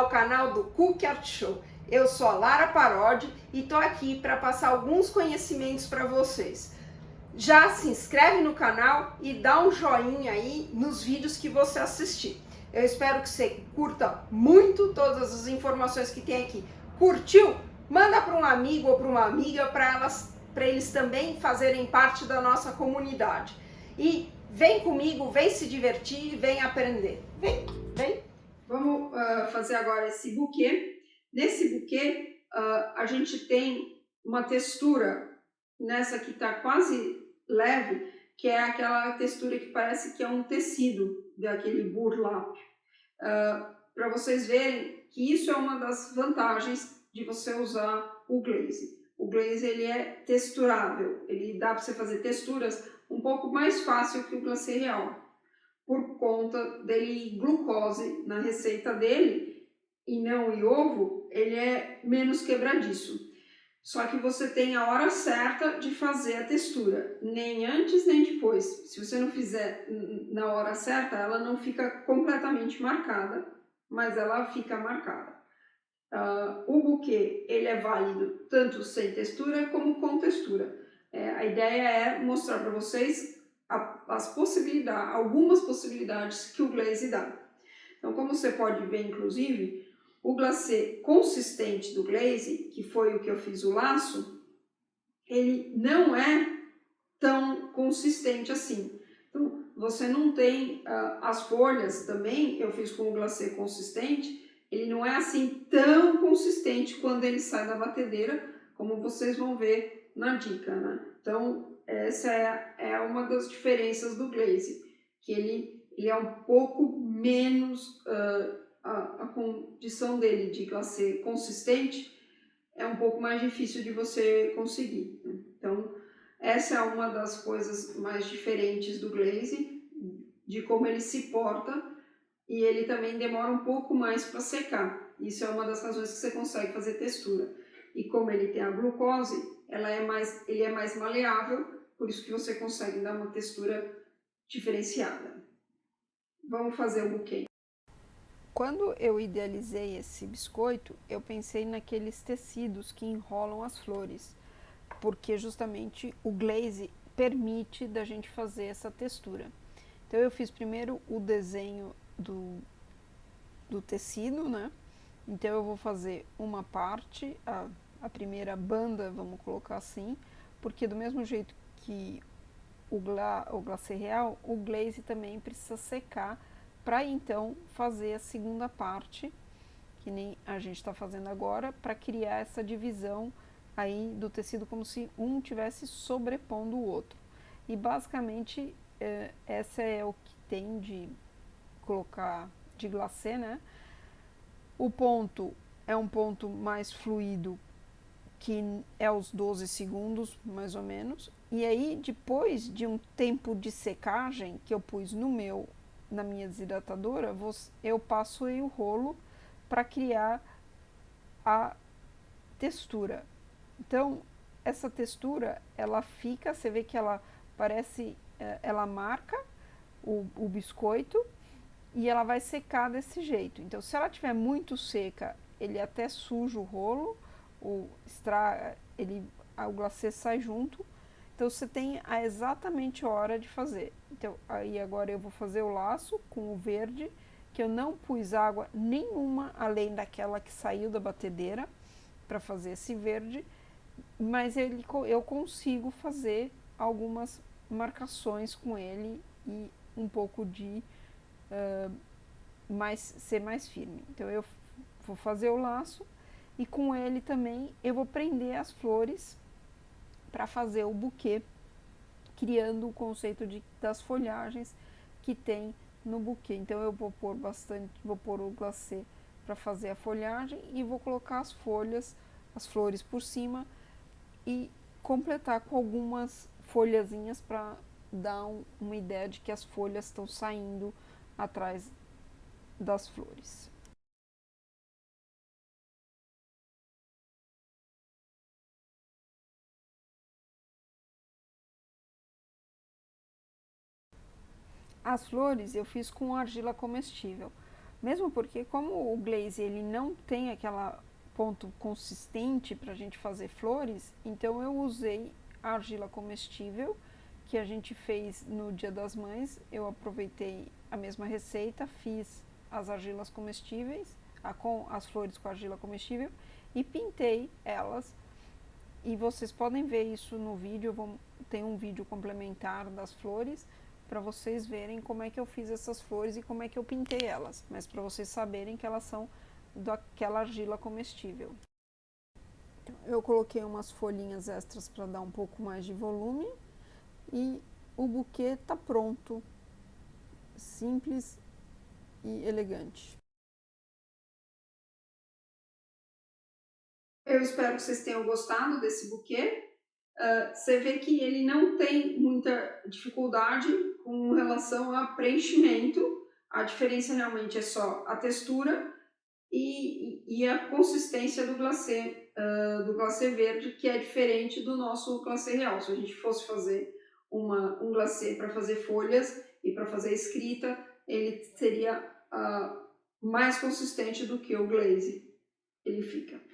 ao canal do Cookie Art Show. Eu sou a Lara Parodi e tô aqui para passar alguns conhecimentos para vocês. Já se inscreve no canal e dá um joinha aí nos vídeos que você assistir. Eu espero que você curta muito todas as informações que tem aqui. Curtiu? Manda para um amigo ou para uma amiga para eles também fazerem parte da nossa comunidade. E vem comigo, vem se divertir, vem aprender. Vem. Vamos fazer agora esse buquê. Nesse buquê, a gente tem uma textura, nessa que está quase leve, que é aquela textura que parece que é um tecido daquele burlap. Para vocês verem que isso é uma das vantagens de você usar o glaze. O glaze ele é texturável, ele dá para você fazer texturas um pouco mais fácil que o glacê real, por conta dele glucose na receita dele e não em ovo, ele é menos quebradiço. Só que você tem a hora certa de fazer a textura, nem antes nem depois. Se você não fizer na hora certa, ela não fica completamente marcada, mas ela fica marcada. O buquê ele é válido tanto sem textura como com textura. A ideia é mostrar para vocês algumas possibilidades que o glaze dá. Então, como você pode ver, inclusive, o glacê consistente do glaze, que foi o que eu fiz o laço, ele não é tão consistente assim. Então, você não tem as folhas também, eu fiz com o glacê consistente, ele não é assim tão consistente quando ele sai da batedeira, como vocês vão ver na dica, né? Então, essa é uma das diferenças do glaze, que ele é um pouco menos, a condição dele de glacê consistente é um pouco mais difícil de você conseguir, né? Então, essa é uma das coisas mais diferentes do glaze, de como ele se porta, e ele também demora um pouco mais para secar. Isso é uma das razões que você consegue fazer textura. E como ele tem a glucose, ele é mais maleável, por isso que você consegue dar uma textura diferenciada. Vamos fazer o buquê. Quando eu idealizei esse biscoito, eu pensei naqueles tecidos que enrolam as flores, porque justamente o glaze permite da gente fazer essa textura. Então eu fiz primeiro o desenho do tecido, né? Então eu vou fazer uma parte, a primeira banda, vamos colocar assim, porque do mesmo jeito que o glacê real, o glaze também precisa secar para então fazer a segunda parte, que nem a gente está fazendo agora, para criar essa divisão aí do tecido como se um tivesse sobrepondo o outro. E basicamente essa é o que tem de colocar de glacê, né? O ponto é um ponto mais fluido, que é os 12 segundos, mais ou menos. E aí, depois de um tempo de secagem que eu pus na minha desidratadora, eu passo aí o rolo para criar a textura. Então, essa textura, ela fica, você vê que ela parece, ela marca o biscoito e ela vai secar desse jeito. Então, se ela estiver muito seca, ele até suja o rolo, o glacê sai junto. Então, você tem exatamente a hora de fazer. Então, aí agora eu vou fazer o laço com o verde, que eu não pus água nenhuma além daquela que saiu da batedeira para fazer esse verde, mas eu consigo fazer algumas marcações com ele e um pouco de ser mais firme. Então eu vou fazer o laço e com ele também eu vou prender as flores para fazer o buquê, criando o conceito das folhagens que tem no buquê. Então eu vou pôr o glacê para fazer a folhagem e vou colocar as flores por cima e completar com algumas folhazinhas para dar uma ideia de que as folhas estão saindo atrás das flores. As flores eu fiz com argila comestível, Mesmo porque como o glaze ele não tem aquela ponto consistente para a gente fazer flores, então eu usei a argila comestível que a gente fez no Dia das Mães. Eu aproveitei a mesma receita, fiz as argilas comestíveis, com as flores com argila comestível e pintei elas. E vocês podem ver isso no vídeo, tem um vídeo complementar das flores para vocês verem como é que eu fiz essas flores e como é que eu pintei elas, mas para vocês saberem que elas são daquela argila comestível. Eu coloquei umas folhinhas extras para dar um pouco mais de volume e o buquê está pronto, simples e elegante. Eu espero que vocês tenham gostado desse buquê. Você vê que ele não tem muita dificuldade com relação a preenchimento. A diferença realmente é só a textura e a consistência do glacê verde, que é diferente do nosso glacê real. Se a gente fosse fazer um glacê para fazer folhas e para fazer escrita, ele seria mais consistente do que o glaze ele fica.